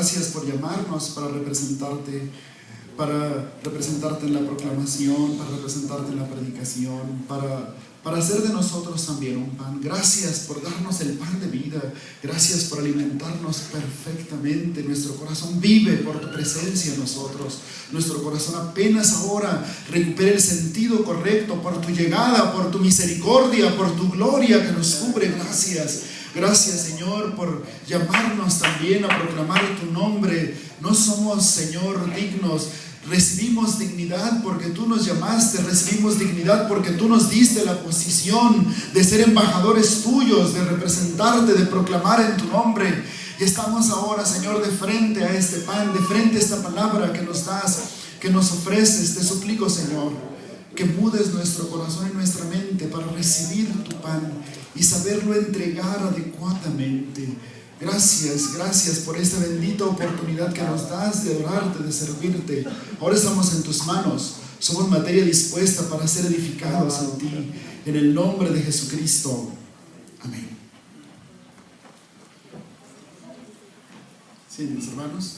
gracias por llamarnos para representarte en la proclamación, para representarte en la predicación, para hacer de nosotros también un pan. Gracias por darnos el pan de vida. Gracias por alimentarnos perfectamente. Nuestro corazón vive por tu presencia en nosotros. Nuestro corazón apenas ahora recupera el sentido correcto por tu llegada, por tu misericordia, por tu gloria que nos cubre. Gracias. Gracias, Señor, por llamarnos también a proclamar tu nombre. No somos, Señor, dignos. Recibimos dignidad porque tú nos llamaste, recibimos dignidad porque tú nos diste la posición de ser embajadores tuyos, de representarte, de proclamar en tu nombre. Y estamos ahora, Señor, de frente a este pan, de frente a esta palabra que nos das, que nos ofreces. Te suplico, Señor, que mudes nuestro corazón y nuestra mente para recibir tu pan y saberlo entregar adecuadamente. Gracias por esta bendita oportunidad que nos das de adorarte, de servirte. Ahora estamos en tus manos, somos materia dispuesta para ser edificados en ti, en el nombre de Jesucristo. Amén. Sí, mis hermanos.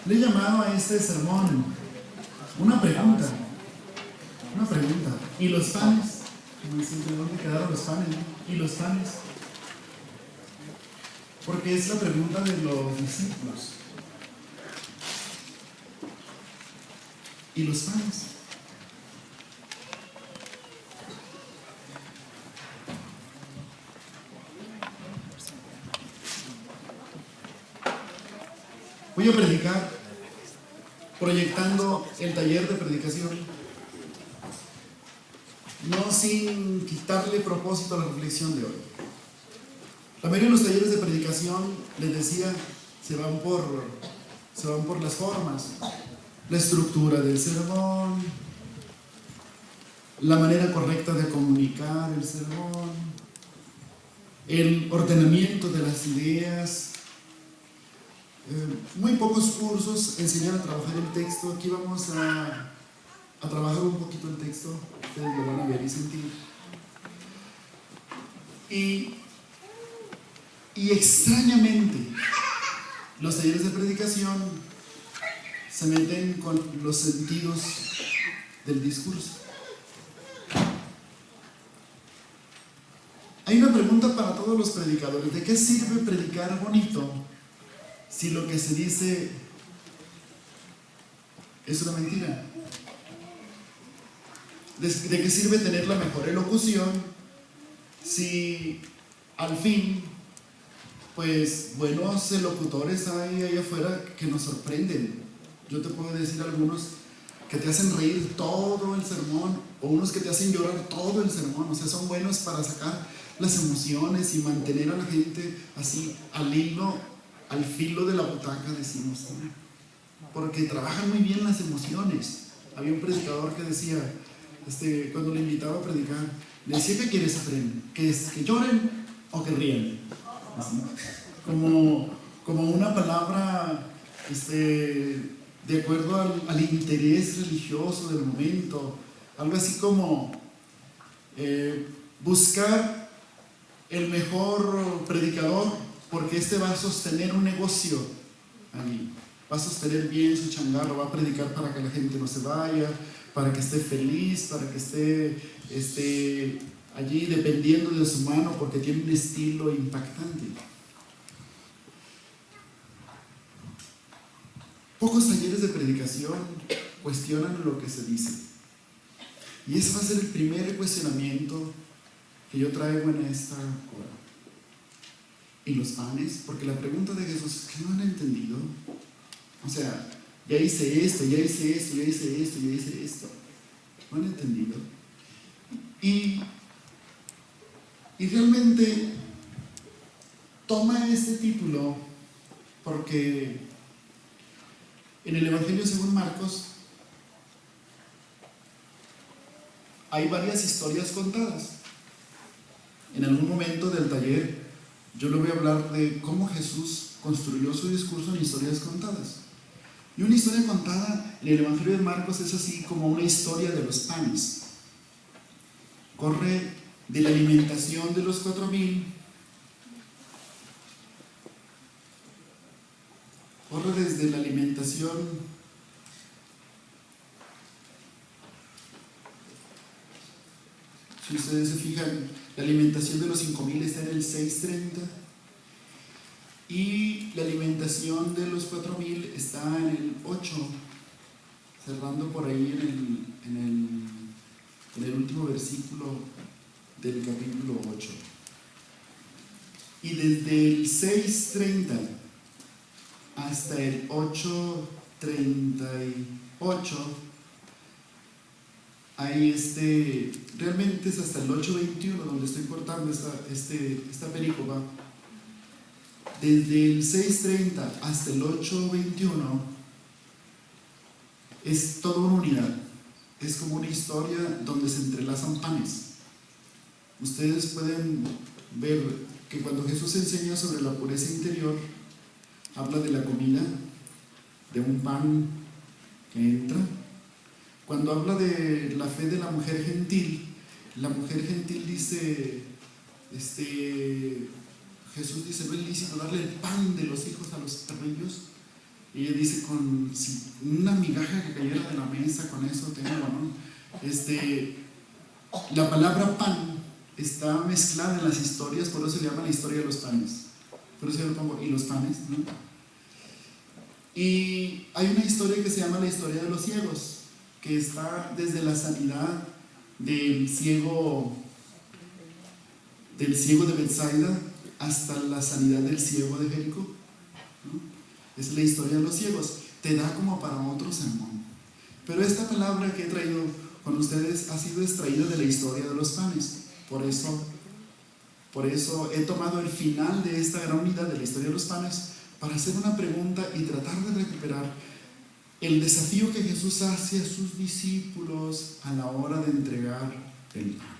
Le he llamado a este sermón una pregunta. ¿Y los panes? ¿Dónde quedaron los panes? ¿Y los panes? Porque es la pregunta de los discípulos. ¿Y los panes? Voy a predicar proyectando el taller de predicación, no sin quitarle propósito a la reflexión de hoy. La mayoría de los talleres de predicación, les decía, se van por las formas, la estructura del sermón, la manera correcta de comunicar el sermón, el ordenamiento de las ideas. Muy pocos cursos enseñan a trabajar el texto. Aquí vamos a trabajar un poquito el texto, ustedes lo van a ver y sentir. Y extrañamente, los talleres de predicación se meten con los sentidos del discurso. Hay una pregunta para todos los predicadores: ¿de qué sirve predicar bonito si lo que se dice es una mentira? ¿De qué sirve tener la mejor elocución si al fin, pues, buenos elocutores hay ahí afuera que nos sorprenden? Yo te puedo decir algunos que te hacen reír todo el sermón, o unos que te hacen llorar todo el sermón. O sea, son buenos para sacar las emociones y mantener a la gente así al hilo, al filo de la butaca, decimos, ¿no? Porque trabajan muy bien las emociones. Había un predicador que decía, cuando le invitaba a predicar, le decía: ¿qué quieres, Efraín? ¿Que lloren o que rían? Así, como una palabra de acuerdo al interés religioso del momento. Algo así como buscar el mejor predicador, porque va a sostener un negocio allí, va a sostener bien su changarro, va a predicar para que la gente no se vaya, para que esté feliz, para que esté allí dependiendo de su mano, porque tiene un estilo impactante. Pocos talleres de predicación cuestionan lo que se dice, y ese va a ser el primer cuestionamiento que yo traigo en esta hora. ¿Y los panes? Porque la pregunta de Jesús, ¿qué no han entendido? O sea, ya hice esto, ya hice esto, ya hice esto, ya hice esto. ¿No han entendido? Y realmente toma este título porque en el Evangelio según Marcos hay varias historias contadas. En algún momento del taller yo le voy a hablar de cómo Jesús construyó su discurso en historias contadas. Y una historia contada en el Evangelio de Marcos es así como una historia de los panes. Corre de la alimentación de los 4,000, corre desde la alimentación si ustedes se fijan, la alimentación de los 5,000 está en el 6:30 y la alimentación de los 4,000 está en el 8, cerrando por ahí en el último versículo del capítulo 8. Y desde el 6:30 hasta el 8:38 hay realmente es hasta el 8:21 donde estoy cortando esta perícopa. Desde el 6:30 hasta el 8:21 es toda una unidad, es como una historia donde se entrelazan panes. Ustedes pueden ver que cuando Jesús enseña sobre la pureza interior, habla de la comida, de un pan que entra. Cuando habla de la fe de la mujer gentil dice, Jesús dice, no es lícito darle el pan de los hijos a los perrillos. Y ella dice, con una migaja que cayera de la mesa, con eso tengo, ¿no? La palabra pan está mezclada en las historias, por eso se llama la historia de los panes. Por eso yo le pongo, y los panes, ¿no? Y hay una historia que se llama la historia de los ciegos, que está desde la sanidad del ciego de Betsaida hasta la sanidad del ciego de Jericó, ¿no? Es la historia de los ciegos, te da como para otro sermón. Pero esta palabra que he traído con ustedes ha sido extraída de la historia de los panes. Por eso he tomado el final de esta gran unidad de la historia de los panes para hacer una pregunta y tratar de recuperar el desafío que Jesús hace a sus discípulos a la hora de entregar el pan.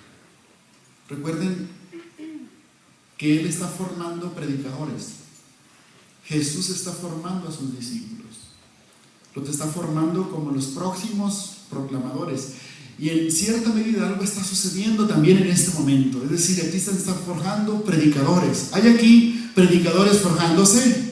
Recuerden que Él está formando predicadores. Jesús está formando a sus discípulos. Los está formando como los próximos proclamadores. Y en cierta medida algo está sucediendo también en este momento. Es decir, aquí se están forjando predicadores. ¿Hay aquí predicadores forjándose?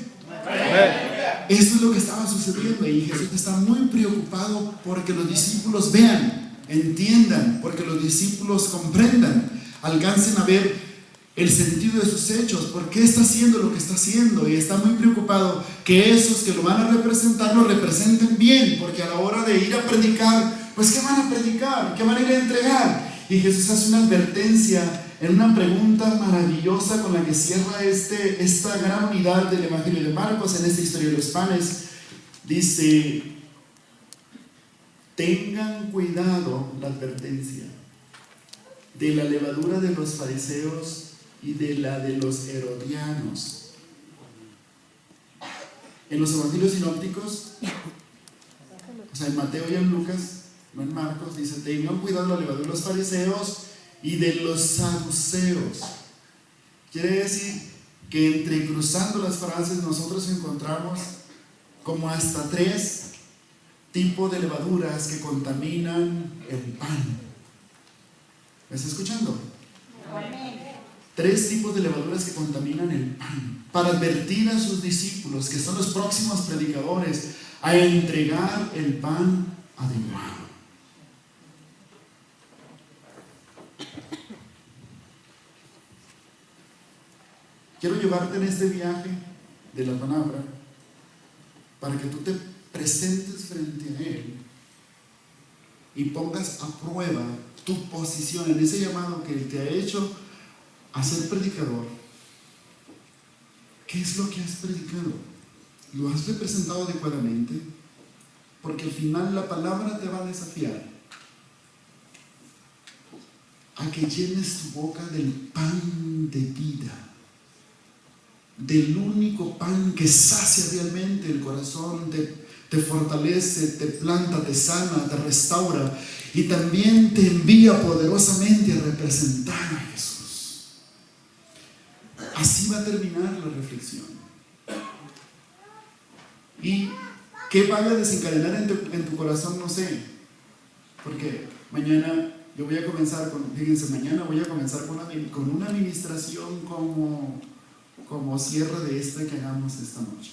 Eso es lo que estaba sucediendo y Jesús está muy preocupado porque los discípulos vean, entiendan, porque los discípulos comprendan, alcancen a ver el sentido de sus hechos, por qué está haciendo lo que está haciendo, y está muy preocupado que esos que lo van a representar lo representen bien, porque a la hora de ir a predicar, pues ¿qué van a predicar? ¿Qué van a ir a entregar? Y Jesús hace una advertencia en una pregunta maravillosa con la que cierra esta gran unidad del Evangelio de Marcos en esta historia de los panes. Dice, tengan cuidado, la advertencia, de la levadura de los fariseos y de la de los herodianos. En los evangelios sinópticos, o sea, en Mateo y en Lucas, no en Marcos, dice, tengan cuidado de la levadura de los fariseos y de los saduceos. Quiere decir que entrecruzando las frases nosotros encontramos como hasta 3 tipos de levaduras que contaminan el pan. ¿Me está escuchando? 3 tipos de levaduras que contaminan el pan, para advertir a sus discípulos, que son los próximos predicadores, a entregar el pan adecuado. Quiero llevarte en este viaje de la palabra para que tú te presentes frente a Él y pongas a prueba tu posición en ese llamado que Él te ha hecho a ser predicador. ¿Qué es lo que has predicado? ¿Lo has representado adecuadamente? Porque al final la palabra te va a desafiar a que llenes tu boca del pan de vida, del único pan que sacia realmente el corazón, te fortalece, te planta, te sana, te restaura y también te envía poderosamente a representar a Jesús. Así va a terminar la reflexión. Y ¿Qué vaya a desencadenar en tu corazón? No sé. Porque mañana yo voy a comenzar mañana voy a comenzar con una administración como cierre de que hagamos esta noche.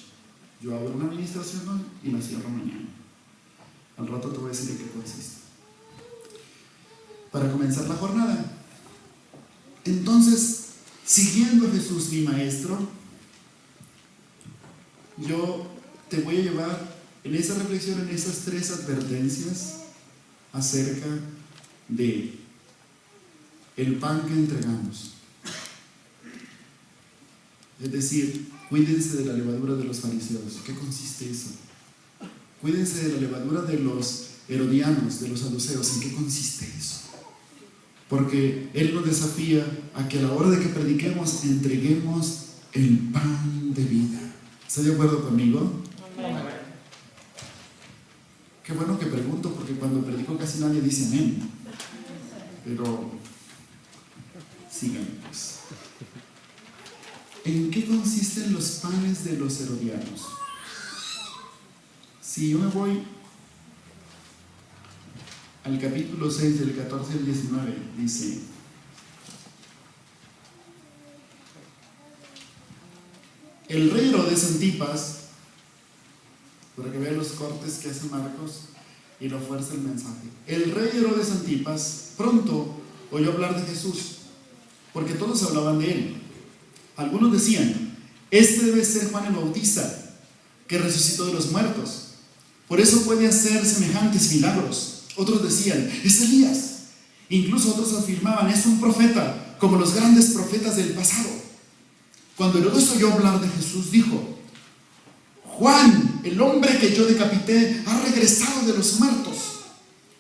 Yo hago una administración hoy y la cierro mañana. Al rato te voy a decir en qué consiste. Para comenzar la jornada. Entonces, siguiendo a Jesús, mi maestro, yo te voy a llevar en esa reflexión, en esas 3 advertencias acerca de el pan que entregamos. Es decir, cuídense de la levadura de los fariseos. ¿Qué consiste eso? Cuídense de la levadura de los herodianos, de los saduceos. ¿En qué consiste eso? Porque Él nos desafía a que a la hora de que prediquemos, entreguemos el pan de vida. ¿Está de acuerdo conmigo? Amén. Qué bueno que pregunto, porque cuando predico casi nadie dice amén. Pero síganme pues. ¿En qué consisten los panes de los herodianos? Si yo me voy al capítulo 6, del 14 al 19, dice: el rey Herodes Antipas, para que vean los cortes que hace Marcos y lo fuerza el mensaje. El rey Herodes Antipas pronto oyó hablar de Jesús, porque todos hablaban de él. Algunos decían: este debe ser Juan el Bautista, que resucitó de los muertos. Por eso puede hacer semejantes milagros. Otros decían: es Elías. Incluso otros afirmaban: es un profeta, como los grandes profetas del pasado. Cuando Herodes oyó hablar de Jesús, dijo: Juan, el hombre que yo decapité, ha regresado de los muertos.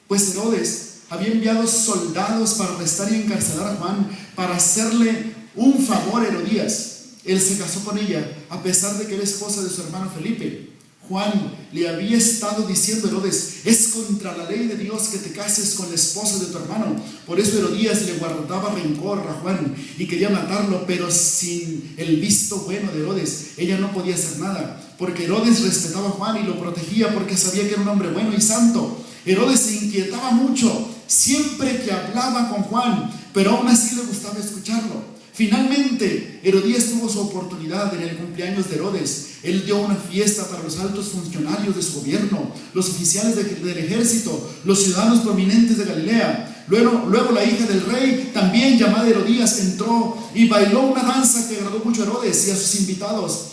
Pues Herodes había enviado soldados para arrestar y encarcelar a Juan, para hacerle un favor a Herodías. Él se casó con ella, a pesar de que era esposa de su hermano Felipe. Juan le había estado diciendo a Herodes: es contra la ley de Dios que te cases con la esposa de tu hermano. Por eso Herodías le guardaba rencor a Juan y quería matarlo, pero sin el visto bueno de Herodes, ella no podía hacer nada, porque Herodes respetaba a Juan y lo protegía porque sabía que era un hombre bueno y santo. Herodes se inquietaba mucho siempre que hablaba con Juan, pero aún así le gustaba escucharlo. Finalmente, Herodías tuvo su oportunidad en el cumpleaños de Herodes. Él dio una fiesta para los altos funcionarios de su gobierno, los oficiales del ejército, los ciudadanos prominentes de Galilea. Luego la hija del rey, también llamada Herodías, entró y bailó una danza que agradó mucho a Herodes y a sus invitados.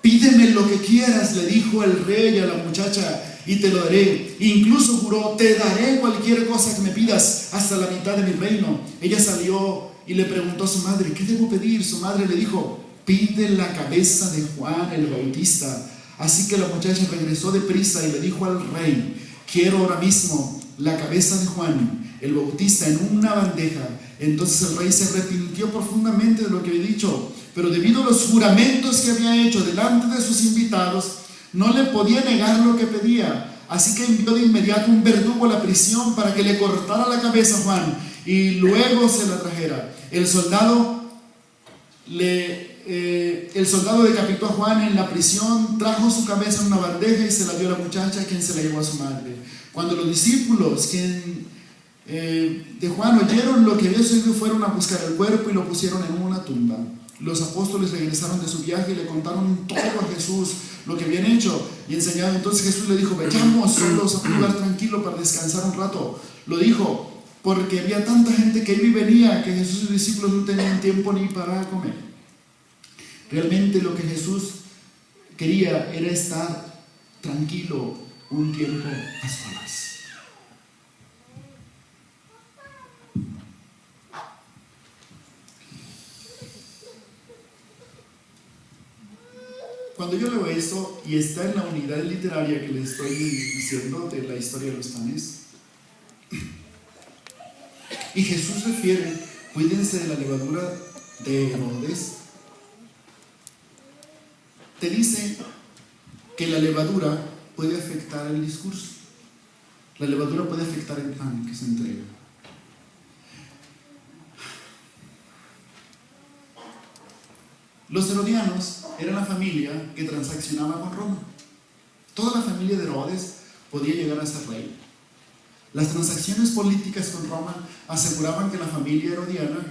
Pídeme lo que quieras, le dijo el rey a la muchacha, y te lo daré. Incluso juró: te daré cualquier cosa que me pidas, hasta la mitad de mi reino. Ella salió y le preguntó a su madre: ¿qué debo pedir? Su madre le dijo: pide la cabeza de Juan el Bautista. Así que la muchacha regresó deprisa y le dijo al rey: quiero ahora mismo la cabeza de Juan el Bautista en una bandeja. Entonces el rey se arrepintió profundamente de lo que había dicho, pero debido a los juramentos que había hecho delante de sus invitados, no le podía negar lo que pedía. Así que envió de inmediato un verdugo a la prisión para que le cortara la cabeza a Juan y luego se la trajera. El soldado decapitó a Juan en la prisión, trajo su cabeza en una bandeja y se la dio a la muchacha, quien se la llevó a su madre. Cuando los discípulos de Juan oyeron lo que había sucedido, fueron a buscar el cuerpo y lo pusieron en una tumba. Los apóstoles regresaron de su viaje y le contaron todo a Jesús, lo que habían hecho y enseñado. Entonces Jesús le dijo: vayamos solos a un lugar tranquilo para descansar un rato. Lo dijo porque había tanta gente que iba y venía, que Jesús y sus discípulos no tenían tiempo ni para comer. Realmente lo que Jesús quería era estar tranquilo un tiempo a solas. Cuando yo leo esto y está en la unidad literaria que les estoy diciendo de la historia de los panes, y Jesús refiere: cuídense de la levadura de Herodes, te dice que la levadura puede afectar el discurso, la levadura puede afectar el pan que se entrega. Los herodianos eran la familia que transaccionaba con Roma. Toda la familia de Herodes podía llegar a ser rey. Las transacciones políticas con Roma aseguraban que la familia herodiana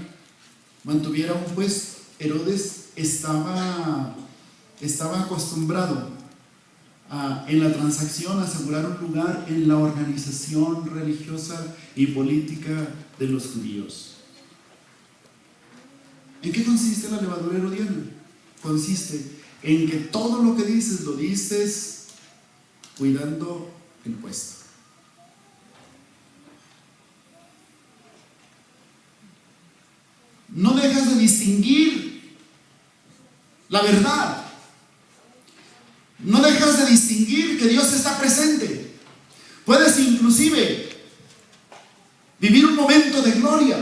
mantuviera un puesto. Herodes estaba acostumbrado en la transacción a asegurar un lugar en la organización religiosa y política de los judíos. ¿En qué consiste la levadura herodiana? Consiste en que todo lo que dices, lo dices cuidando el puesto. No dejas de distinguir la verdad. No dejas de distinguir que Dios está presente. Puedes inclusive vivir un momento de gloria,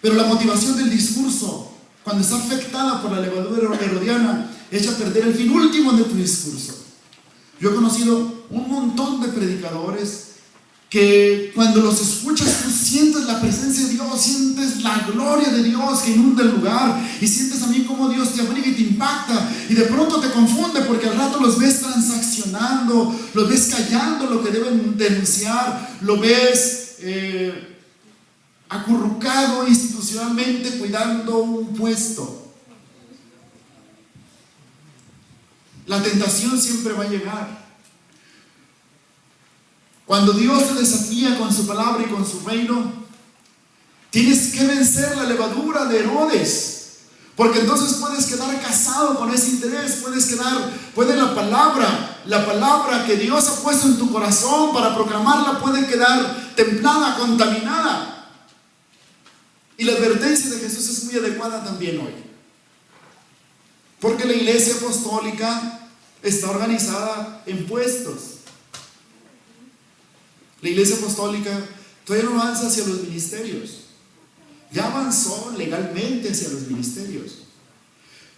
pero la motivación del discurso, cuando está afectada por la levadura herodiana, echa a perder el fin último de tu discurso. Yo he conocido un montón de predicadores que cuando los escuchas tú sientes la presencia de Dios, sientes la gloria de Dios que inunda el lugar, y sientes también cómo Dios te abriga y te impacta, y de pronto te confunde porque al rato los ves transaccionando, los ves callando lo que deben denunciar, lo ves acurrucado institucionalmente cuidando un puesto. La tentación siempre va a llegar. Cuando Dios te desafía con su palabra y con su reino, tienes que vencer la levadura de Herodes, porque entonces puedes quedar casado con ese interés, puede la palabra que Dios ha puesto en tu corazón para proclamarla puede quedar templada, contaminada. Y la advertencia de Jesús es muy adecuada también hoy, porque la iglesia apostólica está organizada en puestos. La iglesia apostólica todavía no avanza hacia los ministerios. Ya avanzó legalmente hacia los ministerios,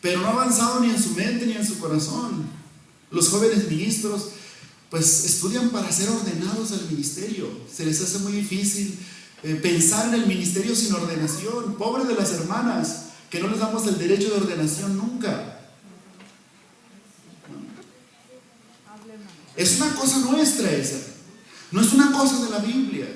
pero no ha avanzado ni en su mente ni en su corazón. Los jóvenes ministros pues estudian para ser ordenados al ministerio. Se les hace muy difícil pensar en el ministerio sin ordenación. Pobre de las hermanas que no les damos el derecho de ordenación nunca. Es una cosa nuestra esa. No es una cosa de la Biblia.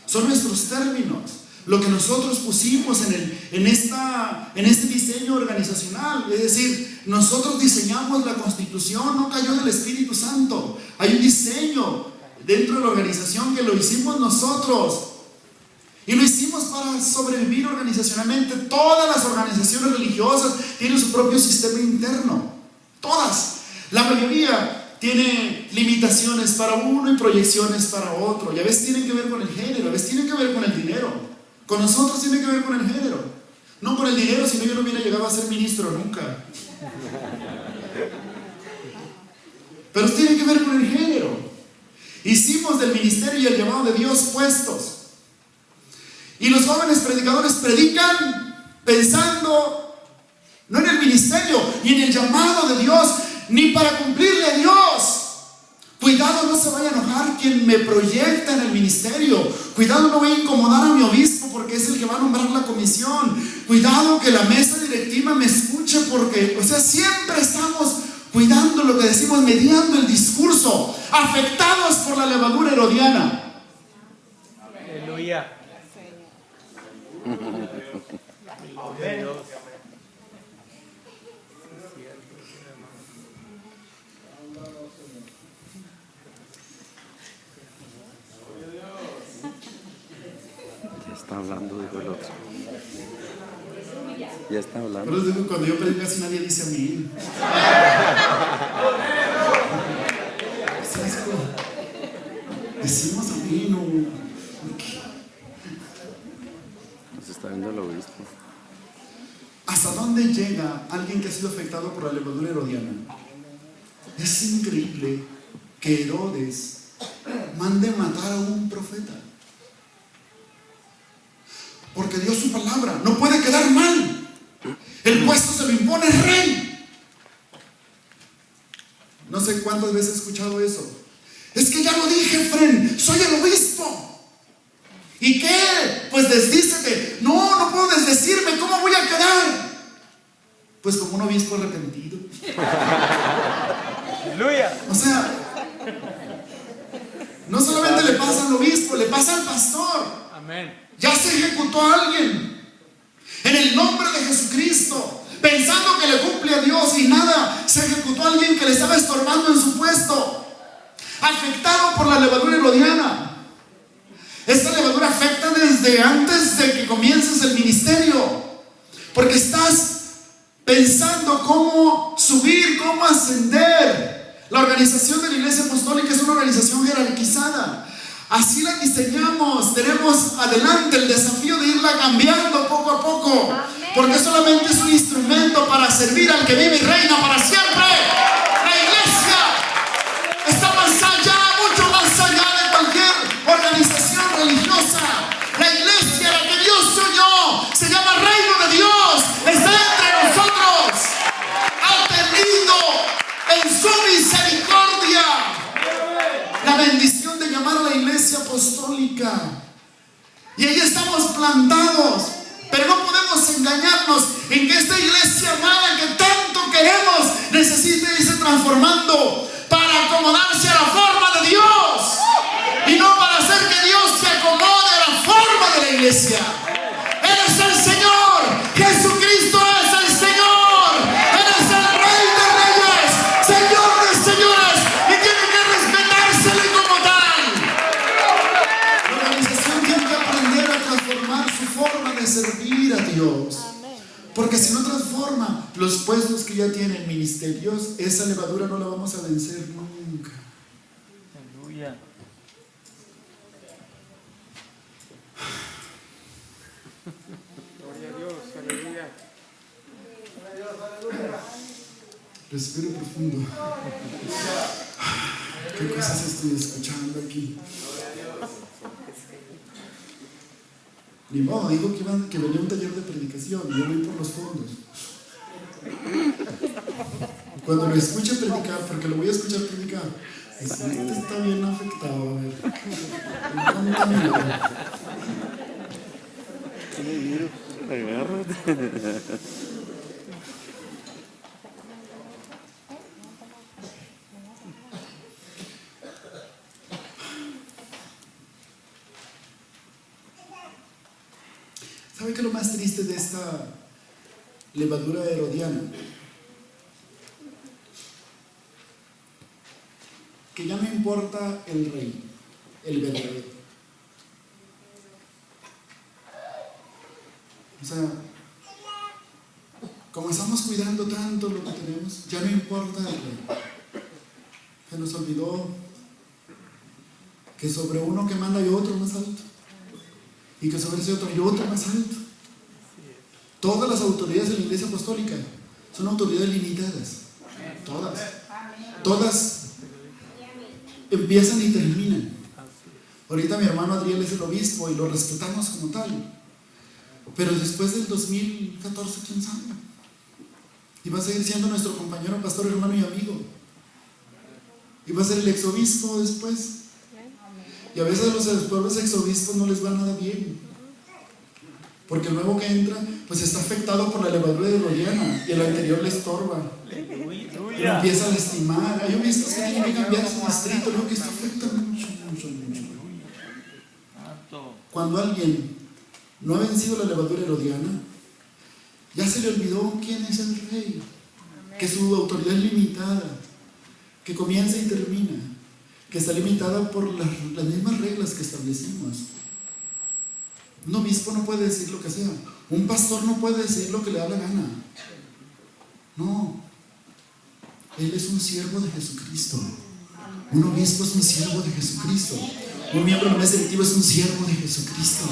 Son nuestros términos, lo que nosotros pusimos en este diseño organizacional. Es decir, nosotros diseñamos la Constitución, no cayó del Espíritu Santo. Hay un diseño dentro de la organización que lo hicimos nosotros. Y lo hicimos para sobrevivir organizacionalmente. Todas las organizaciones religiosas tienen su propio sistema interno. Todas. La mayoría tiene limitaciones para uno y proyecciones para otro. Y a veces tienen que ver con el género, a veces tienen que ver con el dinero. Con nosotros tiene que ver con el género. No con el dinero, si no yo no hubiera llegado a ser ministro nunca. Pero tiene que ver con el género. Hicimos del ministerio y el llamado de Dios puestos. Y los jóvenes predicadores predican pensando no en el ministerio y en el llamado de Dios, ni para cumplirle a Dios. Cuidado, no se vaya a enojar quien me proyecta en el ministerio. Cuidado, no voy a incomodar a mi obispo porque es el que va a nombrar la comisión. Cuidado que la mesa directiva me escuche porque, siempre estamos cuidando lo que decimos, mediando el discurso, afectados por la levadura herodiana. Aleluya. Está hablando, dijo el otro. Ya está hablando. Pero digo, cuando yo predico casi nadie dice amén. Decimos amén o... Se está viendo el obispo. ¿Hasta dónde llega alguien que ha sido afectado por la levadura herodiana? Es increíble que Herodes mande matar a un profeta. Porque dio su palabra, no puede quedar mal. El puesto se lo impone el rey. No sé cuántas veces he escuchado eso. Es que ya lo dije, Fren, soy el obispo. ¿Y qué? Pues desdícete. No puedo desdecirme, ¿cómo voy a quedar? Pues como un obispo arrepentido. Aleluya. No solamente le pasa al obispo, le pasa al pastor. Amén. Ya se ejecutó a alguien en el nombre de Jesucristo, pensando que le cumple a Dios, y nada, se ejecutó a alguien que le estaba estorbando en su puesto, afectado por la levadura herodiana. Esta levadura afecta desde antes de que comiences el ministerio, porque estás pensando cómo subir, cómo ascender. La organización de la Iglesia Apostólica es una organización jerarquizada. Así la diseñamos. Tenemos adelante el desafío de irla cambiando poco a poco, porque solamente es un instrumento para servir al que vive y reina para siempre. La iglesia está más allá, mucho más allá de cualquier organización religiosa. La iglesia, la que Dios soñó, se llama Reino de Dios, está entre nosotros, ha tenido en su misericordia la bendición de llamar a la Iglesia Apostólica, y ahí estamos plantados. Pero no podemos engañarnos en que esta iglesia amada que tanto queremos necesita irse transformando para acomodarse a la forma de Dios, y no para hacer que Dios se acomode a la forma de la iglesia. Él es el Señor, Jesucristo es el Señor, Él es el Rey de Reyes, Señor de Señores, y tiene que respetársele como tal. La organización tiene que aprender a transformar su forma de servir a Dios, porque si no transforma los puestos que ya tienen ministerios, esa levadura no la vamos a vencer nunca. Aleluya. Gloria a Dios, aleluya. Respiro profundo. ¿Qué cosas estoy escuchando aquí? Ni modo, dijo que venía un taller de predicación y yo voy por los fondos. Cuando lo escuche predicar, porque lo voy a escuchar predicar, este está bien afectado, a ver. Contaminado. Tiene virus, agárrate. ¿Sabe qué es lo más triste de esta levadura herodiana? Que ya no importa el rey, el verdadero. O sea, como estamos cuidando tanto lo que tenemos, ya no importa el rey. Se nos olvidó que sobre uno que manda hay otro más alto, y que sobre ese otro hay otro más alto. Todas las autoridades de la Iglesia Apostólica son autoridades limitadas. Todas empiezan y terminan. Ahorita mi hermano Adriel es el obispo y lo respetamos como tal, pero después del 2014, quién sabe, y va a seguir siendo nuestro compañero, pastor, hermano y amigo, y va a ser el exobispo después. Y a veces a los pueblos exobispos no les va nada bien, porque el nuevo que entra pues está afectado por la levadura herodiana, y el anterior le estorba y lo empieza a lastimar. Hay obispos que tienen que cambiar su distrito, ¿no? Que esto afecta mucho. Cuando alguien no ha vencido la levadura herodiana, ya se le olvidó quién es el rey, que su autoridad es limitada, que comienza y termina, que está limitada por las mismas reglas que establecimos. Un obispo no puede decir lo que sea, un pastor no puede decir lo que le da la gana. No, él es un siervo de Jesucristo. Un obispo es un siervo de Jesucristo. Un miembro del mes directivo es un siervo de Jesucristo.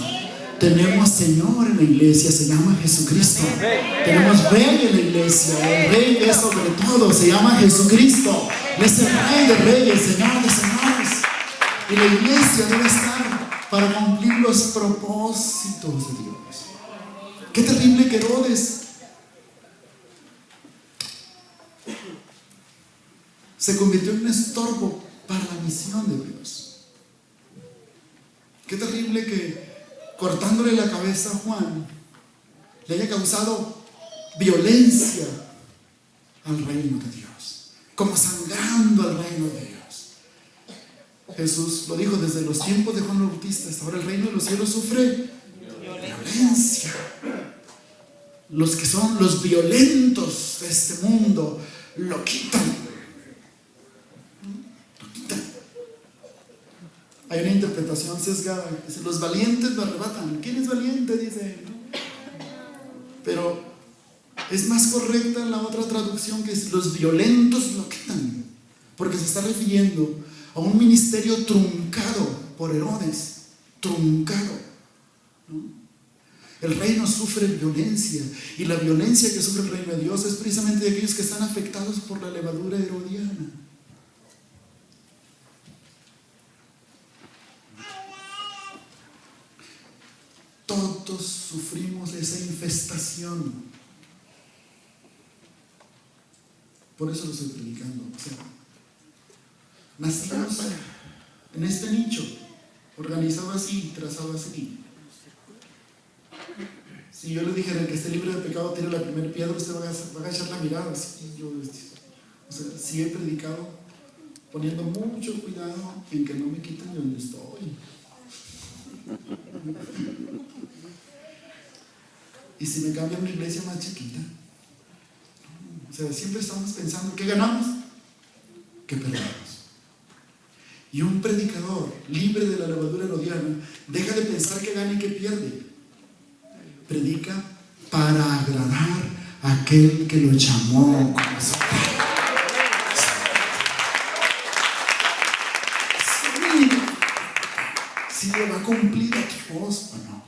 Tenemos Señor en la iglesia, se llama Jesucristo. Tenemos Rey en la iglesia, el Rey es sobre todo, se llama Jesucristo. Es el Rey de Reyes, Señor de Señores. Y la iglesia debe estar para cumplir los propósitos de Dios. Qué terrible que Herodes se convirtió en un estorbo para la misión de Dios. Qué terrible que cortándole la cabeza a Juan le haya causado violencia al reino de Dios, como sangrando al reino de Dios. Jesús lo dijo desde los tiempos de Juan el Bautista. Hasta ahora el reino de los cielos sufre violencia. Los que son los violentos de este mundo lo quitan. Lo quitan. Hay una interpretación sesgada. Dice, los valientes lo arrebatan. ¿Quién es valiente? Dice, ¿no? Pero es más correcta la otra traducción, que es los violentos lo quitan, porque se está refiriendo a un ministerio truncado por Herodes, truncado, ¿no? El reino sufre violencia, y la violencia que sufre el reino de Dios es precisamente de aquellos que están afectados por la levadura herodiana. Todos sufrimos esa infestación. Por eso lo estoy predicando. O sea, nacimos en este nicho, organizado así, trazado así. Si yo le dijera, el que esté libre de pecado tire la primera piedra, usted va a echar la mirada. Así, o sea, sí he predicado poniendo mucho cuidado en que no me quiten de donde estoy. Y si me cambian una iglesia más chiquita, o sea, siempre estamos pensando, ¿qué ganamos? ¿Qué perdemos? Y un predicador libre de la levadura herodiana deja de pensar que gana y que pierde. Predica para agradar a aquel que lo llamó con su si lo va a cumplir a tu voz o no.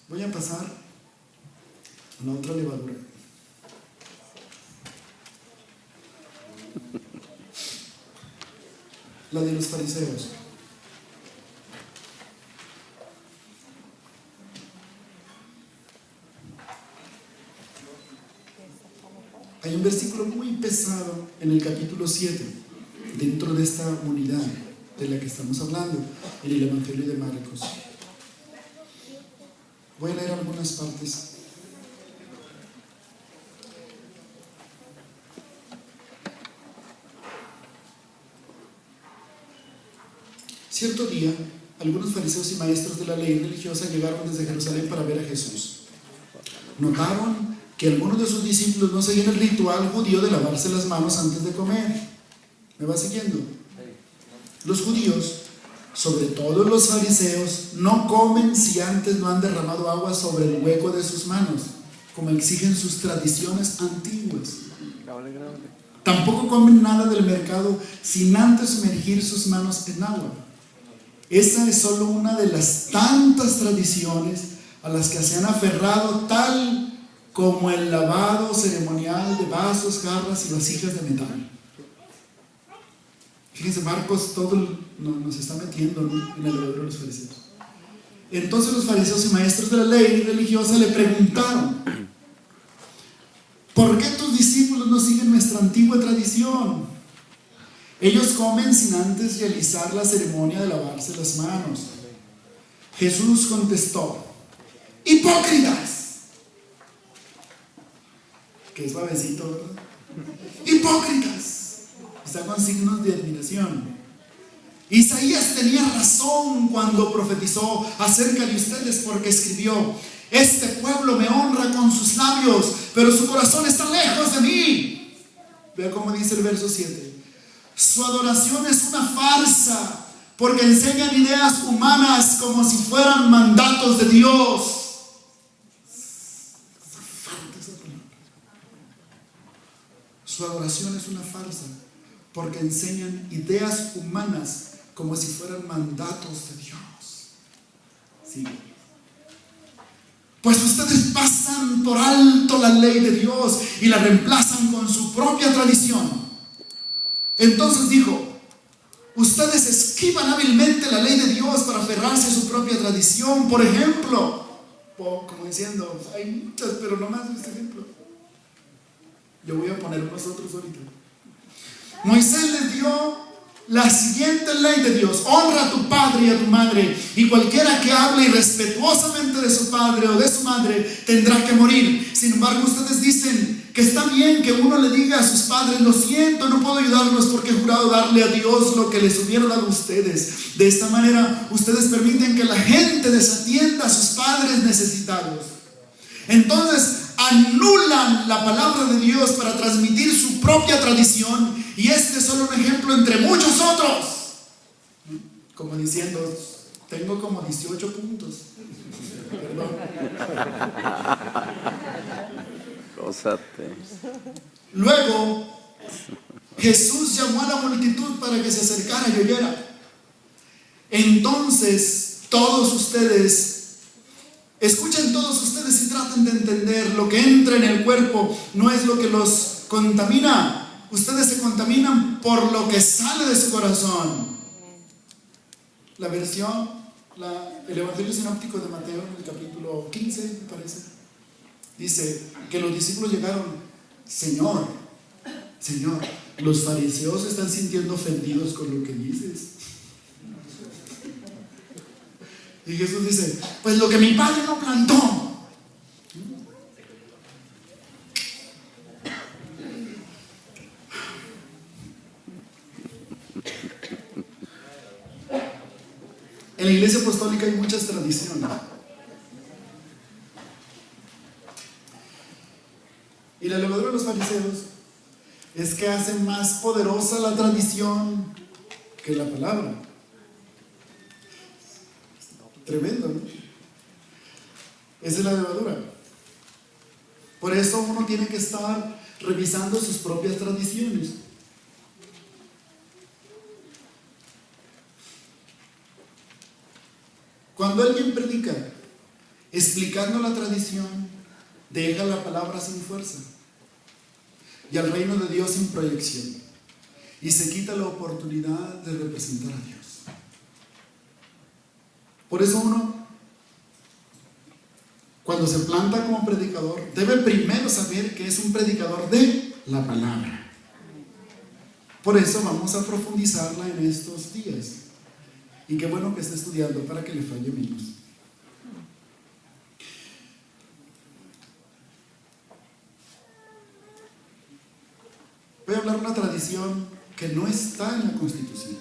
Voy a pasar a la otra levadura. La de los fariseos. Hay un versículo muy pesado en el capítulo 7, dentro de esta unidad de la que estamos hablando, en el Evangelio de Marcos. Voy a leer algunas partes. Cierto día, algunos fariseos y maestros de la ley religiosa llegaron desde Jerusalén para ver a Jesús. Notaron que algunos de sus discípulos no seguían el ritual judío de lavarse las manos antes de comer. ¿Me va siguiendo? Los judíos, sobre todo los fariseos, no comen si antes no han derramado agua sobre el hueco de sus manos, como exigen sus tradiciones antiguas. Tampoco comen nada del mercado sin antes sumergir sus manos en agua. Esa es solo una de las tantas tradiciones a las que se han aferrado, tal como el lavado ceremonial de vasos, jarras y vasijas de metal. Fíjense, Marcos todo nos está metiendo, ¿no?, en el levadura de los fariseos. Entonces los fariseos y maestros de la ley religiosa le preguntaron: ¿por qué tus discípulos no siguen nuestra antigua tradición? Ellos comen sin antes realizar la ceremonia de lavarse las manos. Jesús contestó: ¡hipócritas! Que suavecito, ¿verdad? ¡Hipócritas! Está con signos de admiración. Isaías tenía razón cuando profetizó acerca de ustedes, porque escribió: este pueblo me honra con sus labios, pero su corazón está lejos de mí. Vea cómo dice el verso 7. Su adoración es una farsa, porque enseñan ideas humanas como si fueran mandatos de Dios. Su adoración es una farsa, porque enseñan ideas humanas como si fueran mandatos de Dios. Sí. Pues ustedes pasan por alto la ley de Dios y la reemplazan con su propia tradición. Entonces dijo: ustedes esquivan hábilmente la ley de Dios para aferrarse a su propia tradición. Por ejemplo, como diciendo, hay muchas, pero no más de este ejemplo. Yo voy a poner unos otros ahorita. Moisés les dio la siguiente ley de Dios: honra a tu padre y a tu madre, y cualquiera que hable irrespetuosamente de su padre o de su madre tendrá que morir. Sin embargo, ustedes dicen que está bien que uno le diga a sus padres: lo siento, no puedo ayudarlos porque he jurado darle a Dios lo que les hubiera dado a ustedes. De esta manera, ustedes permiten que la gente desatienda a sus padres necesitados. Entonces, anulan la palabra de Dios para transmitir su propia tradición, y este es solo un ejemplo entre muchos otros. Como diciendo: tengo como 18 puntos. Perdón. Gózate. Luego, Jesús llamó a la multitud para que se acercara y oyera. Entonces, todos ustedes, escuchen todos ustedes y traten de entender: lo que entra en el cuerpo no es lo que los contamina. Ustedes se contaminan por lo que sale de su corazón. La versión, el Evangelio sinóptico de Mateo, en el capítulo 15, me parece, dice que los discípulos llegaron: Señor, los fariseos se están sintiendo ofendidos con lo que dices. Y Jesús dice: pues lo que mi padre no plantó. En la iglesia apostólica hay muchas tradiciones. Y la levadura de los fariseos es que hace más poderosa la tradición que la palabra. Tremendo, ¿no? Esa es la levadura. Por eso uno tiene que estar revisando sus propias tradiciones. Cuando alguien predica explicando la tradición, deja la palabra sin fuerza y al reino de Dios sin proyección, y se quita la oportunidad de representar a Dios. Por eso uno, cuando se planta como predicador, debe primero saber que es un predicador de la palabra. Por eso vamos a profundizarla en estos días. Y qué bueno que esté estudiando para que le falle menos. Voy a hablar de una tradición que no está en la Constitución: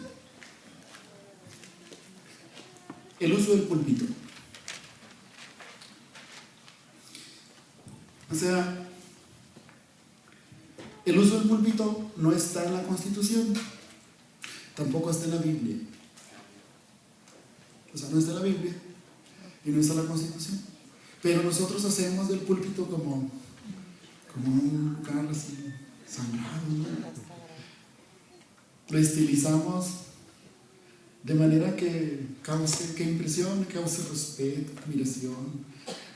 el uso del púlpito. O sea, el uso del púlpito no está en la Constitución, tampoco está en la Biblia. O sea, no está en la Biblia y no está en la Constitución. Pero nosotros hacemos del púlpito como un lugar así sagrado, ¿no? Lo estilizamos de manera que cause, que impresione, cause respeto, admiración.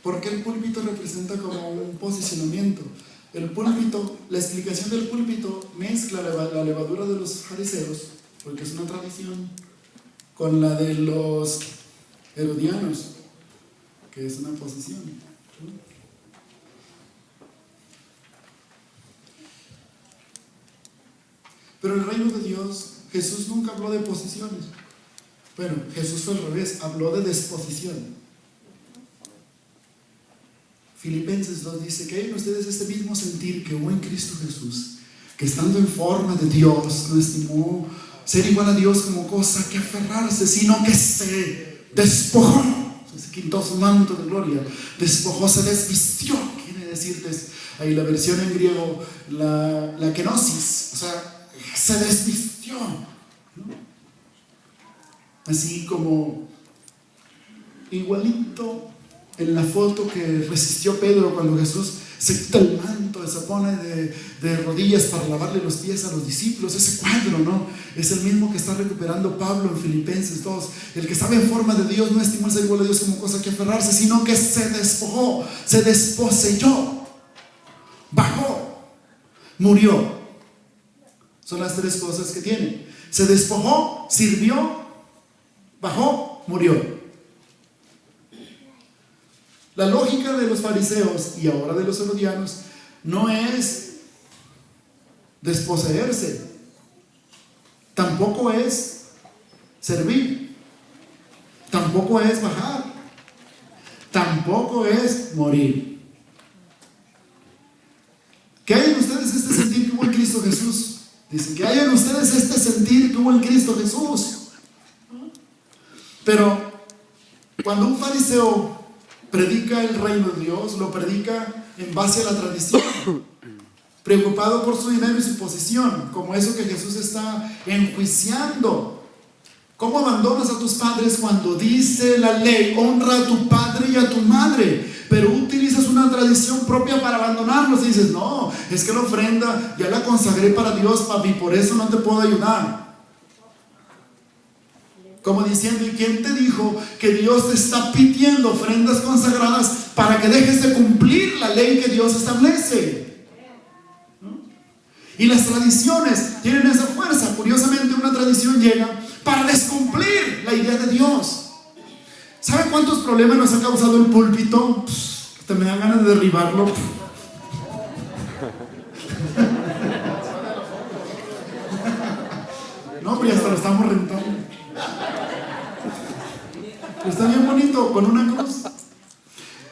Porque el púlpito representa como un posicionamiento. El púlpito, la explicación del púlpito mezcla la levadura de los fariseos, porque es una tradición, con la de los herodianos, que es una posición. Pero en el reino de Dios, Jesús nunca habló de posiciones. Bueno, Jesús fue al revés, habló de disposición. Filipenses 2 dice que hay en ustedes este mismo sentir que hubo en Cristo Jesús, que estando en forma de Dios, no estimó ser igual a Dios como cosa que aferrarse, sino que se despojó, se quitó su manto de gloria, despojó, se desvistió. Quiere decir, ahí la versión en griego, la kenosis, o sea, se desvistió, ¿no? Así como igualito en la foto que resistió Pedro cuando Jesús se quita el manto, se pone de rodillas para lavarle los pies a los discípulos. Ese cuadro, ¿no? Es el mismo que está recuperando Pablo en Filipenses 2. El que estaba en forma de Dios no estimó ser igual a Dios como cosa que aferrarse, sino que se despojó, se desposeyó, bajó, murió. Son las tres cosas que tiene: se despojó, sirvió, bajó, murió. La lógica de los fariseos y ahora de los herodianos no es desposeerse, tampoco es servir, tampoco es bajar, tampoco es morir. ¿Qué hay en ustedes este sentir que hubo en Cristo Jesús? Dicen que hay en ustedes este sentir que hubo en Cristo Jesús. Pero cuando un fariseo predica el reino de Dios, lo predica en base a la tradición, preocupado por su dinero y su posición, como eso que Jesús está enjuiciando. ¿Cómo abandonas a tus padres cuando dice la ley, honra a tu padre y a tu madre? Pero utilizas una tradición propia para abandonarlos y dices, no, es que la ofrenda ya la consagré para Dios, papi, por eso no te puedo ayudar. Como diciendo, ¿y quién te dijo que Dios te está pidiendo ofrendas consagradas para que dejes de cumplir la ley que Dios establece? ¿No? Y las tradiciones tienen esa fuerza. Curiosamente, una tradición llega para descumplir la idea de Dios. ¿Saben cuántos problemas nos ha causado el púlpito? Hasta me dan ganas de derribarlo. No, pero hasta lo estamos rentando. Está bien bonito, con una cruz.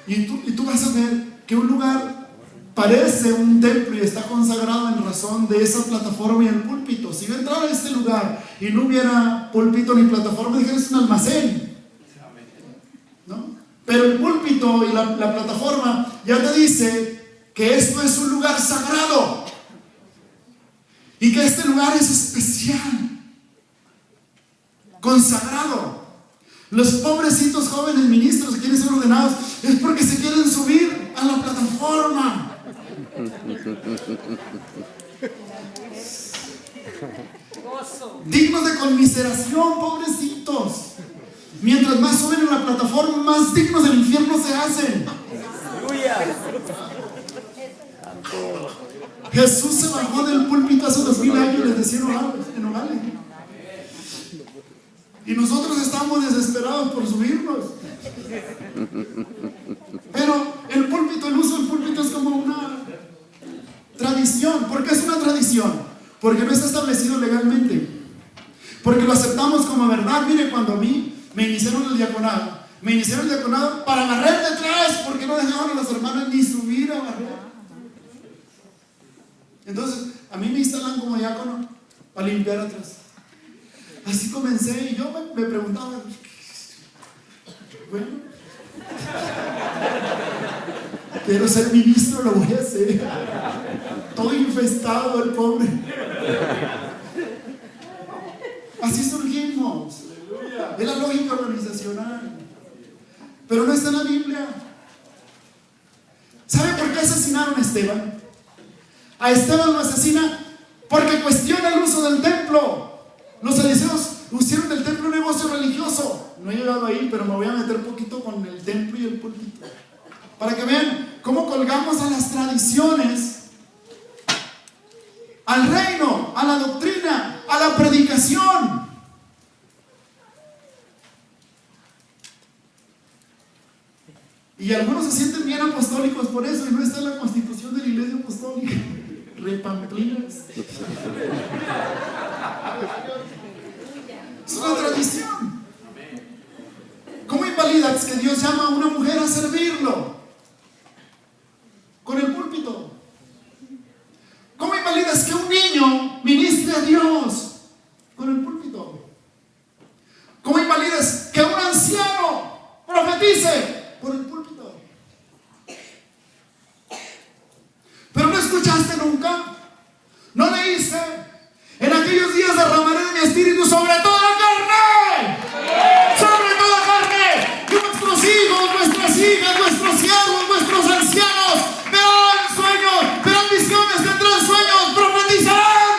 Y tú vas a ver que un lugar parece un templo y está consagrado en razón de esa plataforma y el púlpito. Si yo entrara a este lugar y no hubiera púlpito ni plataforma, dijera, es un almacén, ¿no? Pero el púlpito y la plataforma ya te dice que esto es un lugar sagrado y que este lugar es especial, consagrado. Los pobrecitos jóvenes ministros que quieren ser ordenados es porque se quieren subir a la plataforma. Dignos de conmiseración, pobrecitos. Mientras más suben en la plataforma, más dignos del infierno se hacen. Jesús se bajó del púlpito hace 2000 años, les decía en Nogales. Y nosotros estamos desesperados por subirnos. Pero el púlpito, el uso del púlpito es como una tradición. ¿Por qué es una tradición? Porque no está establecido legalmente. Porque lo aceptamos como verdad. Mire, cuando a mí me iniciaron el diaconado para barrer detrás, porque no dejaban a los hermanos ni subir a barrer. Entonces, a mí me instalan como diácono para limpiar atrás. Así comencé y yo me preguntaba, bueno, quiero ser ministro, lo voy a hacer. Todo infestado el pobre. Así surgimos. Es la lógica organizacional. Pero no está en la Biblia. ¿Sabe por qué asesinaron a Esteban? A Esteban lo asesina porque cuestiona el uso del templo. Los fariseos hicieron del templo un negocio religioso. No he llegado ahí, pero me voy a meter un poquito con el templo y el púlpito, para que vean cómo colgamos a las tradiciones, al reino, a la doctrina, a la predicación. Y algunos se sienten bien apostólicos por eso, y no está en la constitución de la iglesia apostólica. Repamplinas. Es una tradición. ¿Cómo invalidas que Dios llama a una mujer a servirlo con el púlpito? ¿Cómo invalidas que un niño ministre a Dios con el púlpito? ¿Cómo invalidas que un anciano profetice por el púlpito? Pero no escuchaste nunca, no leíste. En aquellos días derramaré de mi espíritu sobre toda la carne. Sobre toda carne. Y nuestros hijos, nuestras hijas, nuestros siervos, nuestros ancianos verán sueños, verán visiones, tendrán sueños, profetizarán.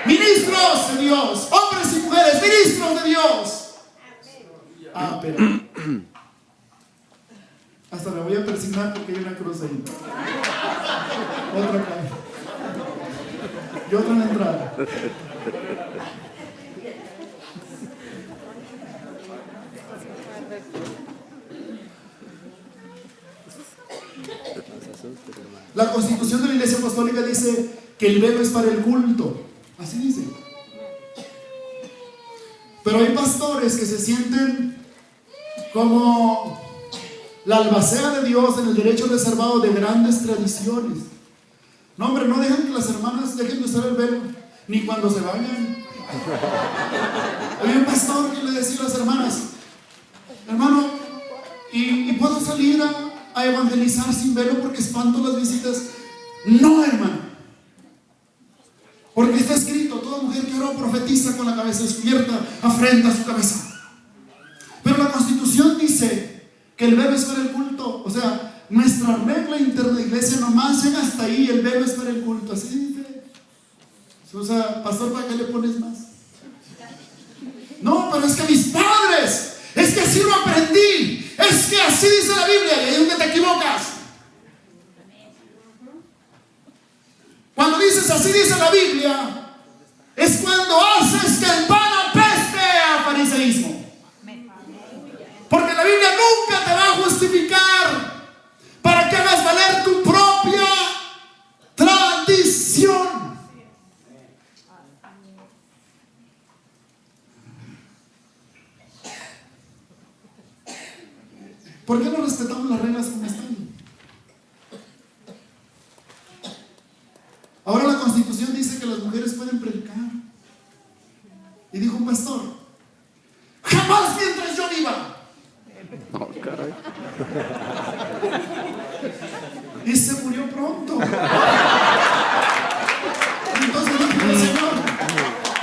Ministros de Dios, hombres y mujeres, ministros de Dios. Pero hasta me voy a persignar porque hay una cruz ahí. Otra acá. Y otra en la entrada. La constitución de la Iglesia Apostólica dice que el velo es para el culto. Así dice. Pero hay pastores que se sienten como la albacea de Dios en el derecho reservado de grandes tradiciones. No, hombre, no dejan que las hermanas dejen de usar el velo, ni cuando se bañan. Había un pastor que le decía a las hermanas: hermano, ¿y puedo salir a evangelizar sin velo porque espanto las visitas? No, hermano, porque está escrito: toda mujer que ora profetiza con la cabeza descubierta, afrenta su cabeza. Pero la Constitución dice que el velo es para el culto. O sea, nuestra regla interna de iglesia nomás llega hasta ahí. El velo es para el culto. Así dice. O sea, pastor, ¿para qué le pones más? No, pero es que mis padres, es que así lo aprendí, es que así dice la Biblia. Y ahí es donde te equivocas. Cuando dices así dice la Biblia, es cuando haces que el pan apeste a fariseísmo. Porque la Biblia nunca te va a justificar para que hagas valer tu propia tradición. ¿Por qué no respetamos las reglas como están? Ahora la Constitución dice que las mujeres pueden predicar. Y dijo un pastor: jamás mientras yo viva. No, caray. Y se murió pronto. Entonces dijo: Señor,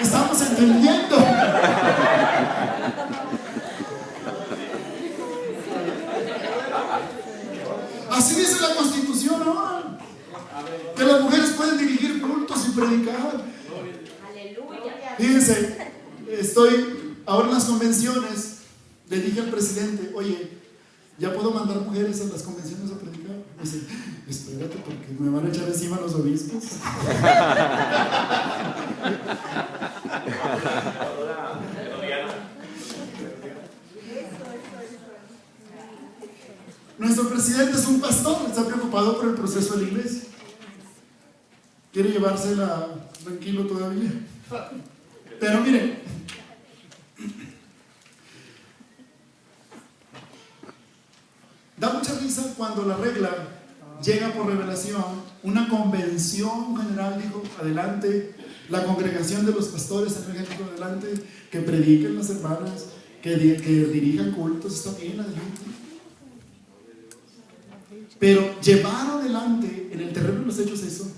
estamos entendiendo. Así dice la Constitución ahora, que las mujeres pueden dirigir cultos y predicar. Fíjense, estoy ahora en las convenciones. Le dije al presidente: oye, ¿ya puedo mandar mujeres a las convenciones a predicar? Me dice: espérate, porque me van a echar encima los obispos. Nuestro presidente es un pastor, está preocupado por el proceso de la iglesia. Quiere llevársela tranquilo todavía. Pero miren, da mucha risa cuando la regla llega por revelación. Una convención general dijo: adelante, la congregación de los pastores evangélicos, adelante, que prediquen las hermanas, que dirijan cultos, está bien, adelante. Pero llevar adelante en el terreno de los hechos eso.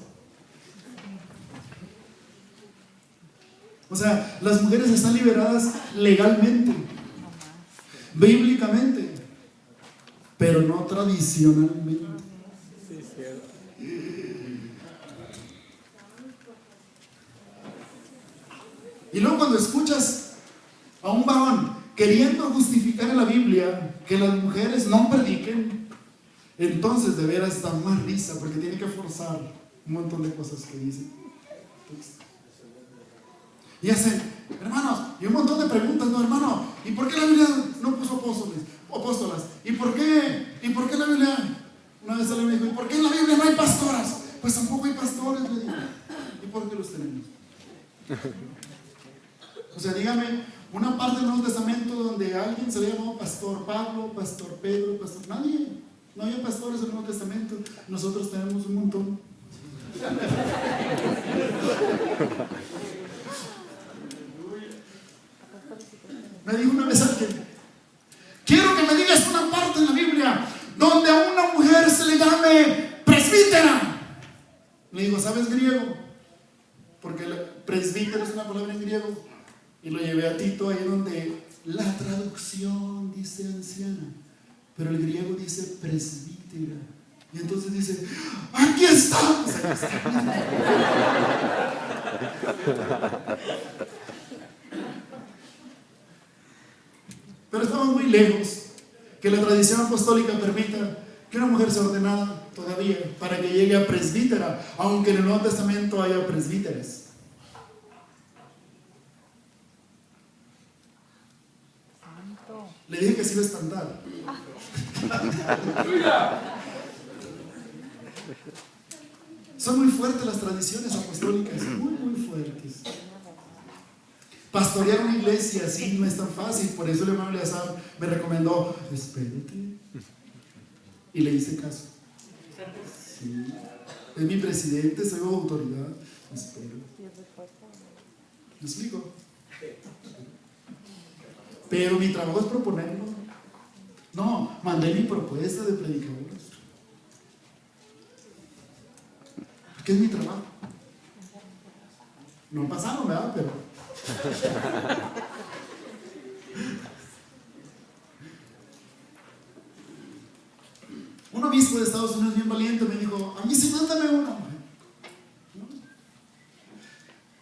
O sea, las mujeres están liberadas legalmente, bíblicamente, pero no tradicionalmente. Y luego cuando escuchas a un varón queriendo justificar en la Biblia que las mujeres no prediquen, entonces de veras da más risa, porque tiene que forzar un montón de cosas que dicen. Y hacen, hermanos, y un montón de preguntas: no, hermano, ¿y por qué la Biblia no puso apóstolas? ¿Y por qué la Biblia? Una vez alguien me dijo: ¿y por qué en la Biblia no hay pastoras? Pues tampoco hay pastores, le digo. ¿Y por qué los tenemos? O sea, dígame una parte del Nuevo Testamento donde alguien se le llamó pastor Pablo, pastor Pedro, pastor... Nadie. No había pastores en el Nuevo Testamento. Nosotros tenemos un montón. Me dijo una vez alguien: quiero que me digas una parte en la Biblia donde a una mujer se le llame presbítera. Le digo: ¿sabes griego? Porque presbítero es una palabra en griego. Y lo llevé a Tito, ahí donde la traducción dice anciana, pero el griego dice presbítera. Y entonces dice: aquí está. Pues aquí está. Pero estamos muy lejos que la tradición apostólica permita que una mujer sea ordenada todavía para que llegue a presbítera, aunque en el Nuevo Testamento haya presbíteres. Le dije que se iba a espantar. Son muy fuertes las tradiciones apostólicas, muy, muy fuertes. Pastorear una iglesia así no es tan fácil. Por eso el hermano Eleazar me recomendó: espérate. Y le hice caso. Sí. Es mi presidente, soy autoridad. Espero. ¿Me explico? Pero mi trabajo es proponerlo. No, mandé mi propuesta de predicadores. Porque es mi trabajo. No pasaron, ¿verdad? Pero un obispo de Estados Unidos bien valiente me dijo: a mí sí, mándame uno.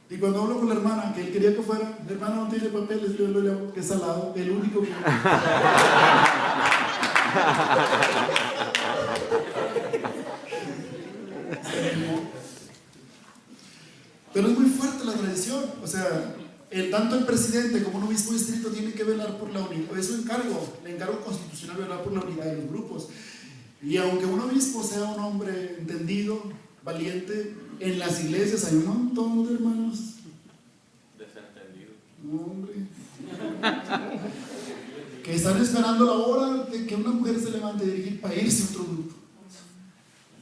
Y cuando hablo con la hermana, que él quería que fuera, la hermana no tiene papeles, yo le hago que es salado, el único que... Pero es muy fuerte la tradición. O sea, tanto el presidente como un obispo de distrito tienen que velar por la unidad. Es su encargo, el encargo constitucional, velar por la unidad de los grupos. Y aunque un obispo sea un hombre entendido, valiente, en las iglesias hay un montón de hermanos desentendidos, hombre, que están esperando la hora de que una mujer se levante y dirigir para irse a otro grupo.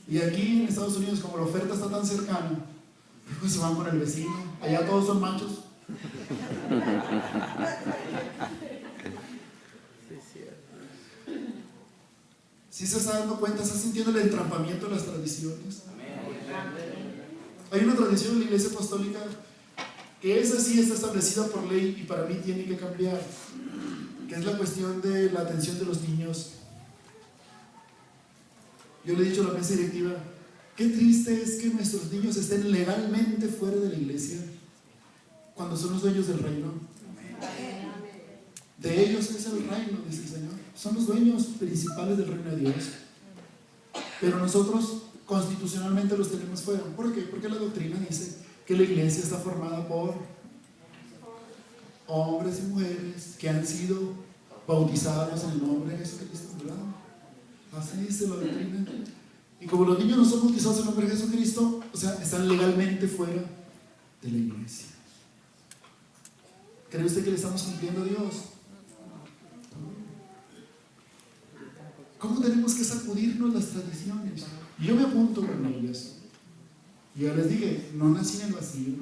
Y aquí en Estados Unidos, como la oferta está tan cercana, pues se van con el vecino. Allá todos son machos. ¿Sí se está dando cuenta? ¿Está sintiendo el entrampamiento de las tradiciones? Hay una tradición en la Iglesia Apostólica que esa sí está establecida por ley y para mí tiene que cambiar, que es la cuestión de la atención de los niños. Yo le he dicho a la mesa directiva: qué triste es que nuestros niños estén legalmente fuera de la iglesia cuando son los dueños del reino. De ellos es el reino, dice el Señor. Son los dueños principales del reino de Dios. Pero nosotros constitucionalmente los tenemos fuera. ¿Por qué? Porque la doctrina dice que la iglesia está formada por hombres y mujeres que han sido bautizados en el nombre de Jesucristo, ¿verdad? Así dice la doctrina. Y como los niños no son bautizados en el nombre de Jesucristo, o sea, están legalmente fuera de la iglesia. ¿Cree usted que le estamos cumpliendo a Dios? ¿Cómo tenemos que sacudirnos las tradiciones? Yo me apunto con ellas. Ya les dije, no nací en el vacío,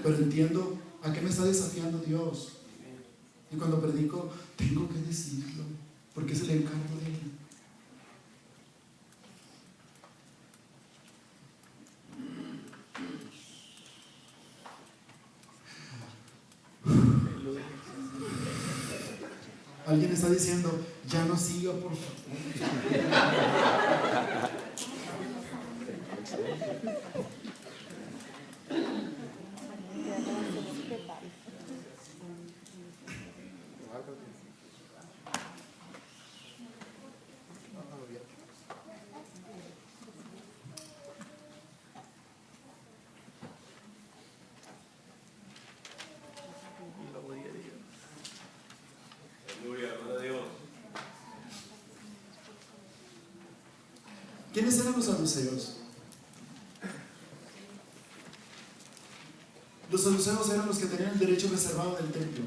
pero entiendo a qué me está desafiando Dios. Y cuando predico, tengo que decirlo, porque es el encargo de Él. Alguien está diciendo: ya no siga, por favor. ¿Quiénes eran los saduceos? Los saduceos eran los que tenían el derecho reservado del templo.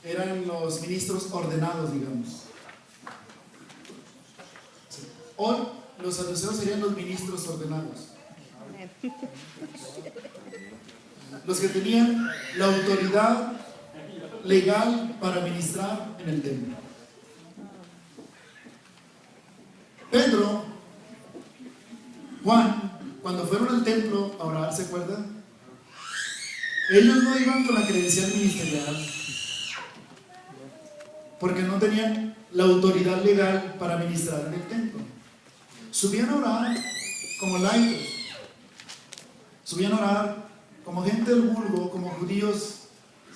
Eran los ministros ordenados, digamos. Hoy los saduceos serían los ministros ordenados. Los que tenían la autoridad legal para ministrar en el templo. Pedro, Juan, cuando fueron al templo a orar, ¿se acuerdan? Ellos no iban con la credencial ministerial porque no tenían la autoridad legal para ministrar en el templo. Subían a orar como laicos, subían a orar como gente del vulgo, como judíos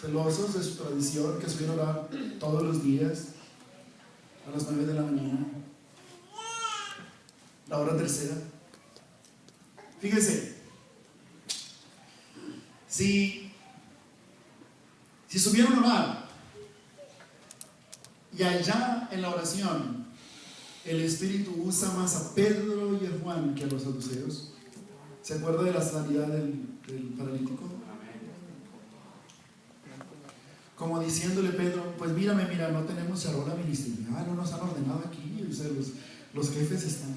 celosos de su tradición, que subían a orar todos los días a las 9 de la mañana, la hora tercera. Fíjese, si subieron a orar y allá en la oración el Espíritu usa más a Pedro y a Juan que a los saduceos. ¿Se acuerda de la sanidad del paralítico? Como diciéndole Pedro, pues mira, no tenemos charola ministerial, no nos han ordenado aquí, o sea, los jefes están